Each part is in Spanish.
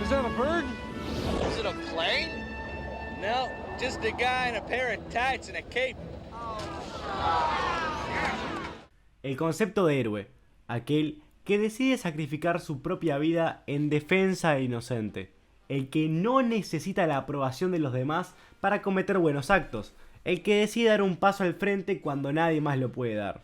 Is that a bird? Is it a plane? No, just a guy in a pair of tights and a cape. El concepto de héroe, aquel que decide sacrificar su propia vida en defensa de inocente, el que no necesita la aprobación de los demás para cometer buenos actos, el que decide dar un paso al frente cuando nadie más lo puede dar.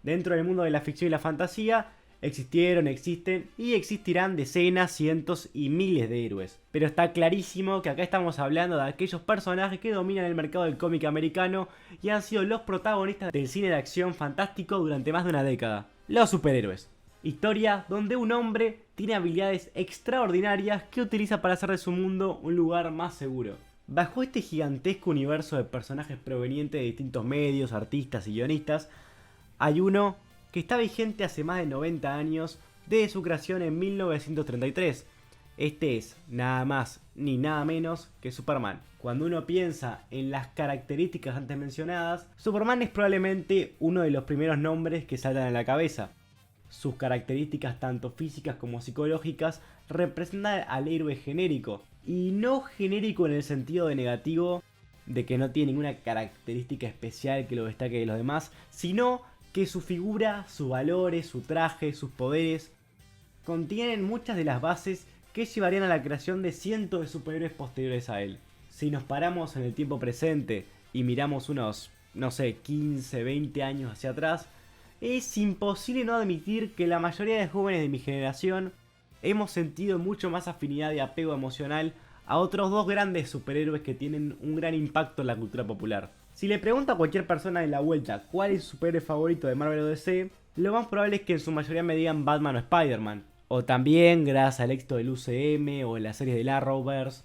Dentro del mundo de la ficción y la fantasía, existieron, existen y existirán decenas, cientos y miles de héroes. Pero está clarísimo que acá estamos hablando de aquellos personajes que dominan el mercado del cómic americano y han sido los protagonistas del cine de acción fantástico durante más de una década. Los superhéroes. Historia donde un hombre tiene habilidades extraordinarias que utiliza para hacer de su mundo un lugar más seguro. Bajo este gigantesco universo de personajes provenientes de distintos medios, artistas y guionistas, hay uno que está vigente hace más de 90 años desde su creación en 1933. Este es nada más ni nada menos que Superman. Cuando uno piensa en las características antes mencionadas, Superman es probablemente uno de los primeros nombres que saltan a la cabeza. Sus características tanto físicas como psicológicas representan al héroe genérico, y no genérico en el sentido de negativo de que no tiene ninguna característica especial que lo destaque de los demás, sino que su figura, sus valores, su traje, sus poderes contienen muchas de las bases que llevarían a la creación de cientos de superhéroes posteriores a él. Si nos paramos en el tiempo presente y miramos unos, 15, 20 años hacia atrás, es imposible no admitir que la mayoría de jóvenes de mi generación hemos sentido mucho más afinidad y apego emocional a otros dos grandes superhéroes que tienen un gran impacto en la cultura popular. Si le pregunto a cualquier persona en la vuelta cuál es su superhéroe favorito de Marvel o DC, lo más probable es que en su mayoría me digan Batman o Spider-Man. O también, gracias al éxito del UCM o en las series del Arrowverse,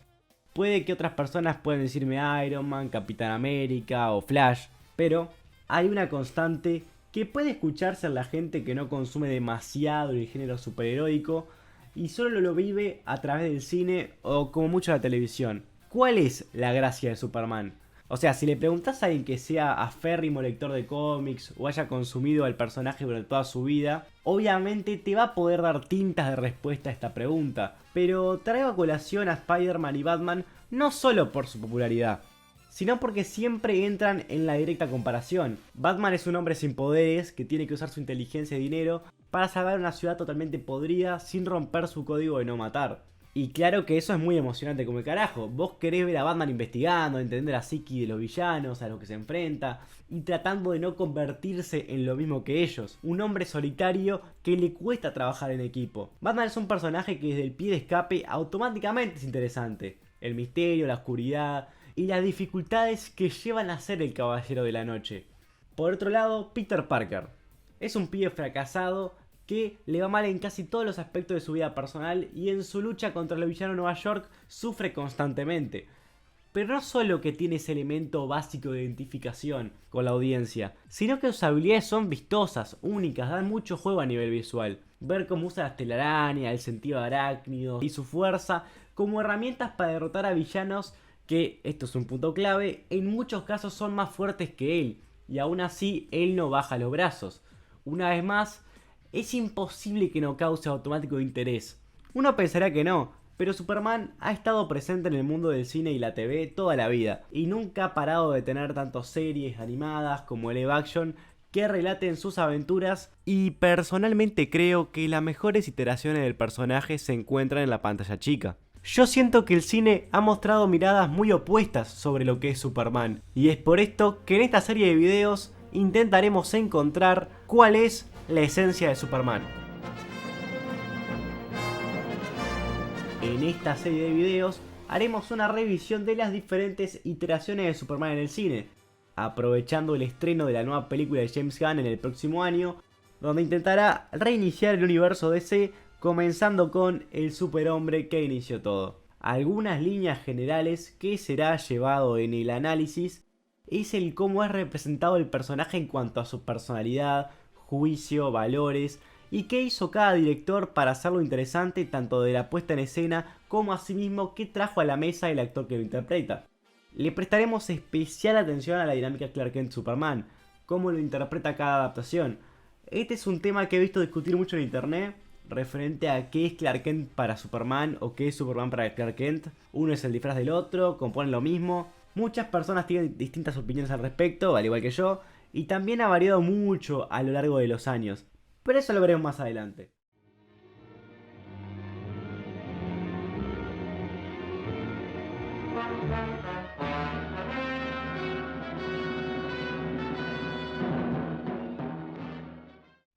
puede que otras personas puedan decirme Iron Man, Capitán América o Flash, pero hay una constante que puede escucharse en la gente que no consume demasiado el género superheroico y solo lo vive a través del cine o como mucho la televisión. ¿Cuál es la gracia de Superman? O sea, si le preguntas a alguien que sea aférrimo lector de cómics o haya consumido al personaje durante toda su vida, obviamente te va a poder dar tintas de respuesta a esta pregunta. Pero traigo a colación a Spider-Man y Batman no solo por su popularidad, sino porque siempre entran en la directa comparación. Batman es un hombre sin poderes que tiene que usar su inteligencia y dinero para salvar una ciudad totalmente podrida sin romper su código de no matar. Y claro que eso es muy emocionante como el carajo. Vos querés ver a Batman investigando, entender la psiqui de los villanos, a los que se enfrenta, y tratando de no convertirse en lo mismo que ellos. Un hombre solitario que le cuesta trabajar en equipo. Batman es un personaje que desde el pie de escape automáticamente es interesante. El misterio, la oscuridad y las dificultades que llevan a ser el caballero de la noche. Por otro lado, Peter Parker. Es un pibe fracasado que le va mal en casi todos los aspectos de su vida personal y en su lucha contra el villano de Nueva York sufre constantemente. Pero no solo que tiene ese elemento básico de identificación con la audiencia, sino que sus habilidades son vistosas, únicas, dan mucho juego a nivel visual. Ver cómo usa las telarañas, el sentido arácnido y su fuerza como herramientas para derrotar a villanos que, esto es un punto clave, en muchos casos son más fuertes que él, y aún así él no baja los brazos. Una vez más, es imposible que no cause automático interés. Uno pensaría que no, pero Superman ha estado presente en el mundo del cine y la TV toda la vida, y nunca ha parado de tener tanto series animadas como live action que relaten sus aventuras, y personalmente creo que las mejores iteraciones del personaje se encuentran en la pantalla chica. Yo siento que el cine ha mostrado miradas muy opuestas sobre lo que es Superman, y es por esto que en esta serie de videos intentaremos encontrar cuál es la esencia de Superman. En esta serie de videos haremos una revisión de las diferentes iteraciones de Superman en el cine, aprovechando el estreno de la nueva película de James Gunn en el próximo año, donde intentará reiniciar el universo DC comenzando con el superhombre que inició todo. Algunas líneas generales que será llevado en el análisis es el cómo es representado el personaje en cuanto a su personalidad, juicio, valores y qué hizo cada director para hacerlo interesante tanto de la puesta en escena como asimismo qué trajo a la mesa el actor que lo interpreta. Le prestaremos especial atención a la dinámica Clark Kent-Superman, cómo lo interpreta cada adaptación. Este es un tema que he visto discutir mucho en internet referente a qué es Clark Kent para Superman o qué es Superman para Clark Kent. Uno es el disfraz del otro, componen lo mismo. Muchas personas tienen distintas opiniones al respecto, al igual que yo, y también ha variado mucho a lo largo de los años. Pero eso lo veremos más adelante.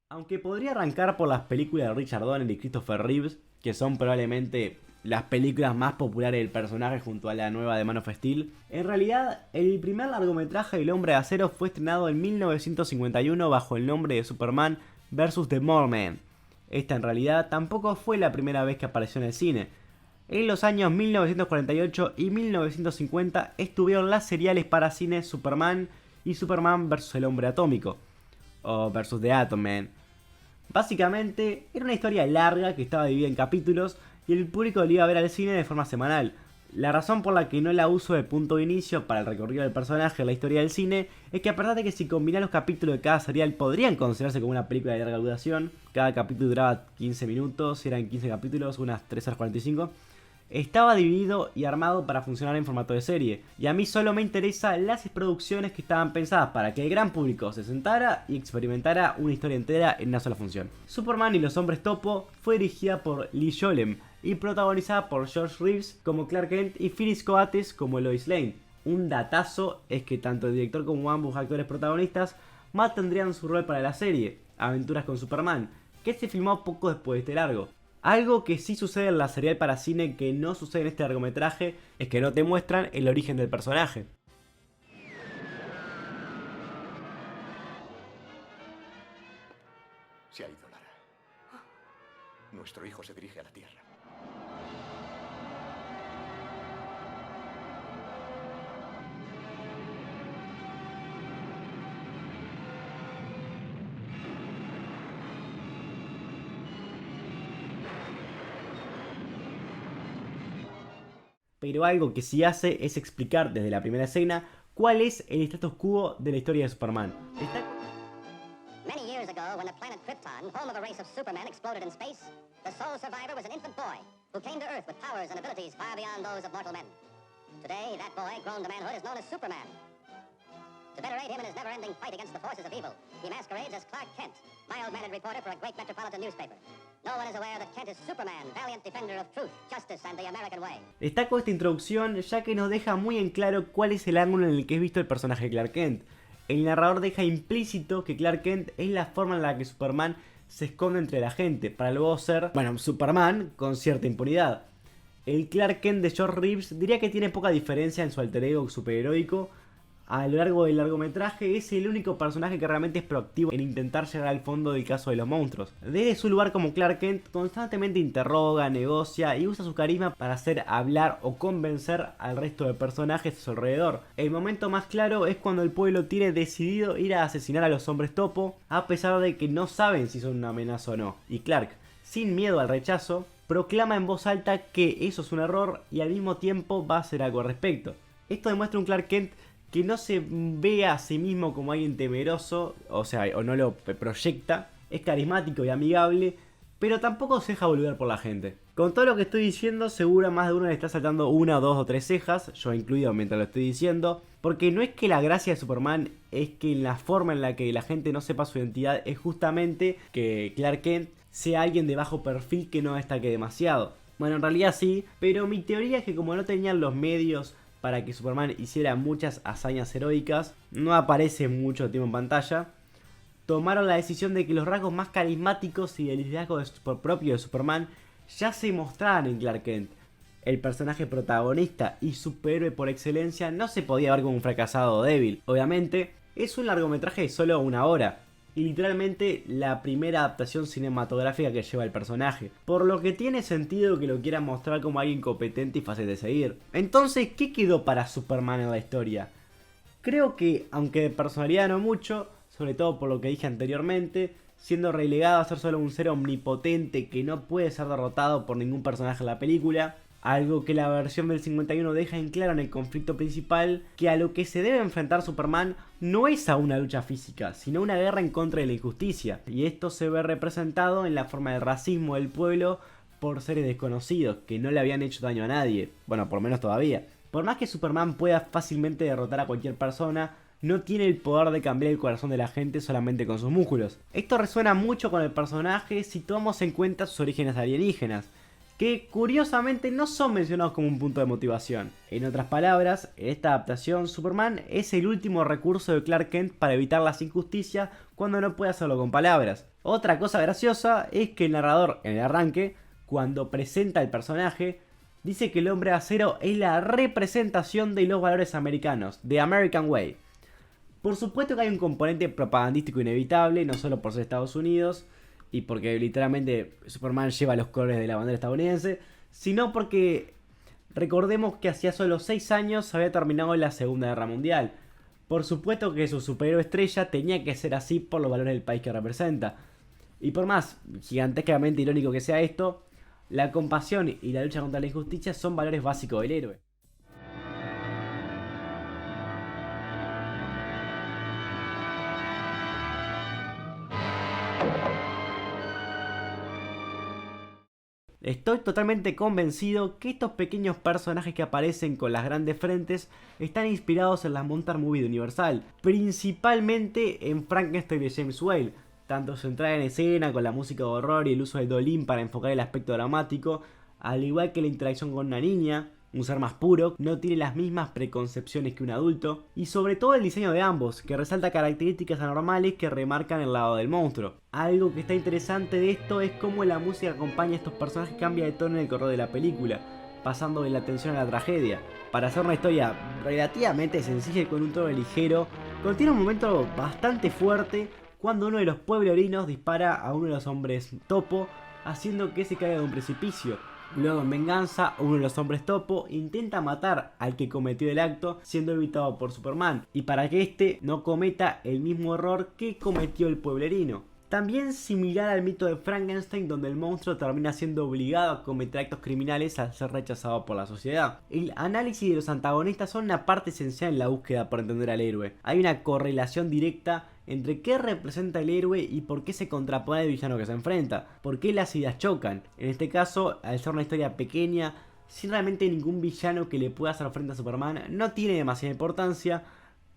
Aunque podría arrancar por las películas de Richard Donner y Christopher Reeves, que son probablemente las películas más populares del personaje junto a la nueva de Man of Steel, en realidad el primer largometraje El Hombre de Acero fue estrenado en 1951 bajo el nombre de Superman vs. The Mole Man. Esta en realidad tampoco fue la primera vez que apareció en el cine. En los años 1948 y 1950 estuvieron las seriales para cine Superman y Superman vs. el Hombre Atómico, o vs. The Atom Man. Básicamente era una historia larga que estaba dividida en capítulos y el público lo iba a ver al cine de forma semanal. La razón por la que no la uso de punto de inicio para el recorrido del personaje en la historia del cine es que a pesar de que si combinan los capítulos de cada serial podrían considerarse como una película de larga duración, cada capítulo duraba 15 minutos, eran 15 capítulos, unas 3 horas 45, estaba dividido y armado para funcionar en formato de serie, y a mí solo me interesan las producciones que estaban pensadas para que el gran público se sentara y experimentara una historia entera en una sola función. Superman y los Hombres Topo fue dirigida por Lee Sholem y protagonizada por George Reeves como Clark Kent y Phyllis Coates como Lois Lane. Un datazo es que tanto el director como ambos actores protagonistas mantendrían su rol para la serie, Aventuras con Superman, que se filmó poco después de este largo. Algo que sí sucede en la serial para cine que no sucede en este largometraje es que no te muestran el origen del personaje. Se ha ido Lara. Nuestro hijo se dirige a la Tierra. Pero algo que sí hace es explicar desde la primera escena cuál es el status quo de la historia de Superman. Many years ago, when the planet Krypton, home of a race of Supermen, exploded in space, the sole survivor was an infant boy who came to Earth with powers and abilities far beyond those of mortal men. Today, that boy, grown to manhood, is known as Superman. To venerate him in his never-ending fight against the forces of evil, he masquerades as Clark Kent, mild-mannered reporter for a great metropolitan newspaper. No one is aware that Kent is Superman, valiant defender of truth, justice, and the American way. Destaco esta introducción ya que nos deja muy en claro cuál es el ángulo en el que es visto el personaje de Clark Kent. El narrador deja implícito que Clark Kent es la forma en la que Superman se esconde entre la gente, para luego ser, Superman con cierta impunidad. El Clark Kent de George Reeves diría que tiene poca diferencia en su alter ego superheroico. A lo largo del largometraje es el único personaje que realmente es proactivo en intentar llegar al fondo del caso de los monstruos. Desde su lugar como Clark Kent constantemente interroga, negocia y usa su carisma para hacer hablar o convencer al resto de personajes a su alrededor. El momento más claro es cuando el pueblo tiene decidido ir a asesinar a los Hombres Topo, a pesar de que no saben si son una amenaza o no. Y Clark, sin miedo al rechazo, proclama en voz alta que eso es un error y al mismo tiempo va a hacer algo al respecto. Esto demuestra un Clark Kent que no se ve a sí mismo como alguien temeroso, o no lo proyecta, es carismático y amigable, pero tampoco se deja volver por la gente. Con todo lo que estoy diciendo, seguro a más de uno le está saltando una, dos o tres cejas, yo incluido mientras lo estoy diciendo, porque no es que la gracia de Superman es que la forma en la que la gente no sepa su identidad es justamente que Clark Kent sea alguien de bajo perfil que no destaque demasiado. Bueno, en realidad sí, pero mi teoría es que como no tenían los medios para que Superman hiciera muchas hazañas heroicas, no aparece mucho tiempo en pantalla, tomaron la decisión de que los rasgos más carismáticos y del liderazgo propio de Superman ya se mostraban en Clark Kent. El personaje protagonista y superhéroe por excelencia no se podía ver como un fracasado o débil. Obviamente, es un largometraje de solo una hora, y literalmente la primera adaptación cinematográfica que lleva el personaje, por lo que tiene sentido que lo quieran mostrar como alguien competente y fácil de seguir. Entonces, ¿qué quedó para Superman en la historia? Creo que, aunque de personalidad no mucho, sobre todo por lo que dije anteriormente, siendo relegado a ser solo un ser omnipotente que no puede ser derrotado por ningún personaje en la película, Algo que la versión del 51 deja en claro en el conflicto principal, que a lo que se debe enfrentar Superman no es a una lucha física, sino una guerra en contra de la injusticia. Y esto se ve representado en la forma del racismo del pueblo por seres desconocidos, que no le habían hecho daño a nadie. Bueno, por lo menos todavía. Por más que Superman pueda fácilmente derrotar a cualquier persona, no tiene el poder de cambiar el corazón de la gente solamente con sus músculos. Esto resuena mucho con el personaje si tomamos en cuenta sus orígenes alienígenas, que curiosamente no son mencionados como un punto de motivación. En otras palabras, en esta adaptación, Superman es el último recurso de Clark Kent para evitar las injusticias cuando no puede hacerlo con palabras. Otra cosa graciosa es que el narrador, en el arranque, cuando presenta el personaje, dice que el hombre de acero es la representación de los valores americanos, The American Way. Por supuesto que hay un componente propagandístico inevitable, no solo por ser Estados Unidos, y porque literalmente Superman lleva los colores de la bandera estadounidense, sino porque recordemos que hacía solo 6 años había terminado la Segunda Guerra Mundial. Por supuesto que su superhéroe estrella tenía que ser así por los valores del país que representa. Y por más gigantescamente irónico que sea esto, la compasión y la lucha contra la injusticia son valores básicos del héroe. Estoy totalmente convencido que estos pequeños personajes que aparecen con las grandes frentes están inspirados en las Monster Movie de Universal, principalmente en Frankenstein de James Whale, tanto su entrada en escena con la música de horror y el uso del dolín para enfocar el aspecto dramático, al igual que la interacción con una niña, un ser más puro, no tiene las mismas preconcepciones que un adulto, y sobre todo el diseño de ambos, que resalta características anormales que remarcan el lado del monstruo. Algo que está interesante de esto es cómo la música que acompaña a estos personajes cambia de tono en el correr de la película, pasando de la tensión a la tragedia. Para hacer una historia relativamente sencilla y con un tono ligero, contiene un momento bastante fuerte cuando uno de los pueblerinos dispara a uno de los hombres topo, haciendo que se caiga de un precipicio. Luego, en venganza, uno de los hombres topo intenta matar al que cometió el acto, siendo evitado por Superman, y para que éste no cometa el mismo error que cometió el pueblerino. También similar al mito de Frankenstein, donde el monstruo termina siendo obligado a cometer actos criminales al ser rechazado por la sociedad. El análisis de los antagonistas son una parte esencial en la búsqueda por entender al héroe. Hay una correlación directa entre qué representa el héroe y por qué se contrapone al villano que se enfrenta, por qué las ideas chocan. En este caso, al ser una historia pequeña, sin realmente ningún villano que le pueda hacer frente a Superman, no tiene demasiada importancia,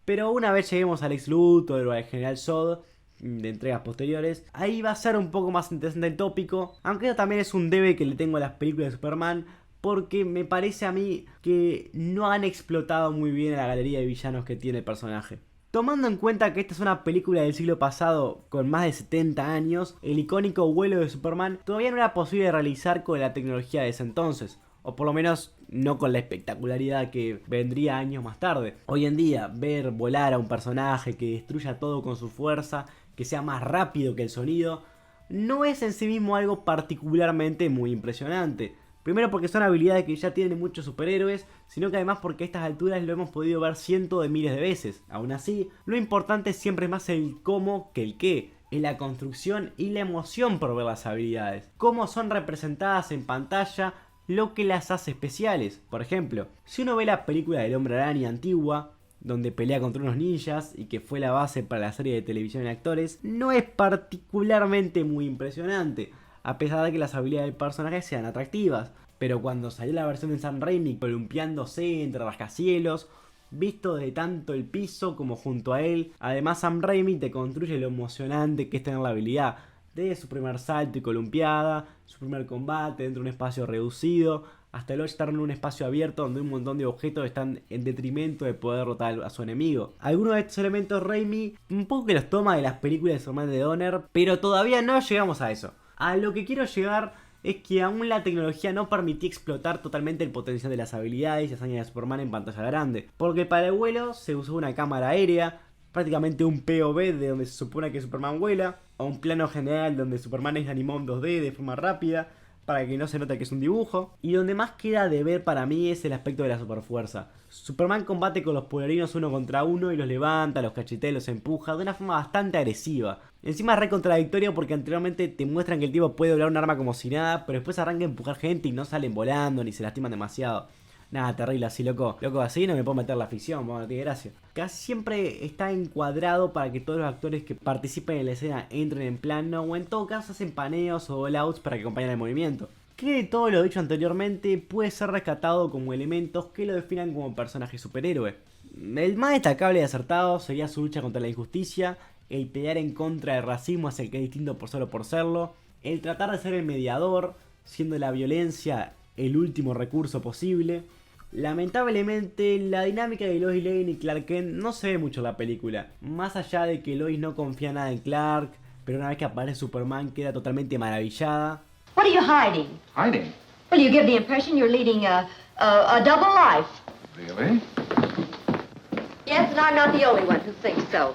pero una vez lleguemos al Lex Luthor o al General Zod, de entregas posteriores, ahí va a ser un poco más interesante el tópico, aunque eso también es un debe que le tengo a las películas de Superman, porque me parece a mí que no han explotado muy bien la galería de villanos que tiene el personaje. Tomando en cuenta que esta es una película del siglo pasado con más de 70 años, el icónico vuelo de Superman todavía no era posible de realizar con la tecnología de ese entonces, o por lo menos no con la espectacularidad que vendría años más tarde. Hoy en día, ver volar a un personaje que destruya todo con su fuerza, que sea más rápido que el sonido, no es en sí mismo algo particularmente muy impresionante. Primero porque son habilidades que ya tienen muchos superhéroes, sino que además porque a estas alturas lo hemos podido ver cientos de miles de veces. Aún así, lo importante siempre es más el cómo que el qué. Es la construcción y la emoción por ver las habilidades. Cómo son representadas en pantalla, lo que las hace especiales. Por ejemplo, si uno ve la película del Hombre Araña antigua, donde pelea contra unos ninjas y que fue la base para la serie de televisión en actores, no es particularmente muy impresionante, a pesar de que las habilidades del personaje sean atractivas. Pero cuando salió la versión de Sam Raimi columpiándose entre rascacielos, visto de tanto el piso como junto a él, además Sam Raimi te construye lo emocionante que es tener la habilidad, desde su primer salto y columpiada, su primer combate dentro de un espacio reducido, hasta luego estar en un espacio abierto donde un montón de objetos están en detrimento de poder derrotar a su enemigo. Algunos de estos elementos Raimi un poco que los toma de las películas de Superman de Donner, pero todavía no llegamos a eso. A lo que quiero llegar es que aún la tecnología no permitía explotar totalmente el potencial de las habilidades y hazañas de Superman en pantalla grande, porque para el vuelo se usó una cámara aérea, prácticamente un POV de donde se supone que Superman vuela, o un plano general donde Superman es animado en 2D de forma rápida, para que no se note que es un dibujo. Y donde más queda de ver para mí es el aspecto de la superfuerza. Superman combate con los polerinos uno contra uno y los levanta, los cachetea y los empuja de una forma bastante agresiva. Encima es re contradictorio porque anteriormente te muestran que el tipo puede doblar un arma como si nada, pero después arranca a empujar gente y no salen volando ni se lastiman demasiado. Nada, terrible así, loco. Loco, así no me puedo meter la ficción, bueno, no tiene gracia. Casi siempre está encuadrado para que todos los actores que participen en la escena entren en plano, o en todo caso hacen paneos o all-outs para que acompañen el movimiento. Que de todo lo dicho anteriormente puede ser rescatado como elementos que lo definan como personaje superhéroe. El más destacable y acertado sería su lucha contra la injusticia, el pelear en contra del racismo hacia el que es distinto solo por serlo, el tratar de ser el mediador, siendo la violencia el último recurso posible. Lamentablemente, la dinámica de Lois Lane y Clark Kent no se ve mucho en la película. Más allá de que Lois no confía nada en Clark, pero una vez que aparece Superman queda totalmente maravillada. What are you hiding? Hiding? Well, you give the impression you're leading a double life. Really? Yes, and I'm not the only one who thinks so.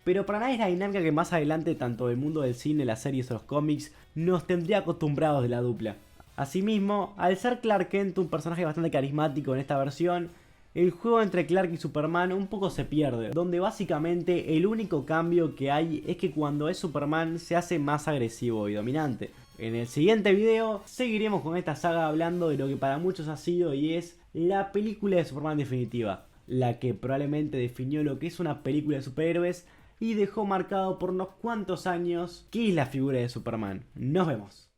Pero para nada es la dinámica que más adelante tanto el mundo del cine, las series o los cómics nos tendría acostumbrados de la dupla. Asimismo, al ser Clark Kent un personaje bastante carismático en esta versión, el juego entre Clark y Superman un poco se pierde, donde básicamente el único cambio que hay es que cuando es Superman se hace más agresivo y dominante. En el siguiente video seguiremos con esta saga hablando de lo que para muchos ha sido y es la película de Superman definitiva, la que probablemente definió lo que es una película de superhéroes y dejó marcado por unos cuantos años qué es la figura de Superman. Nos vemos.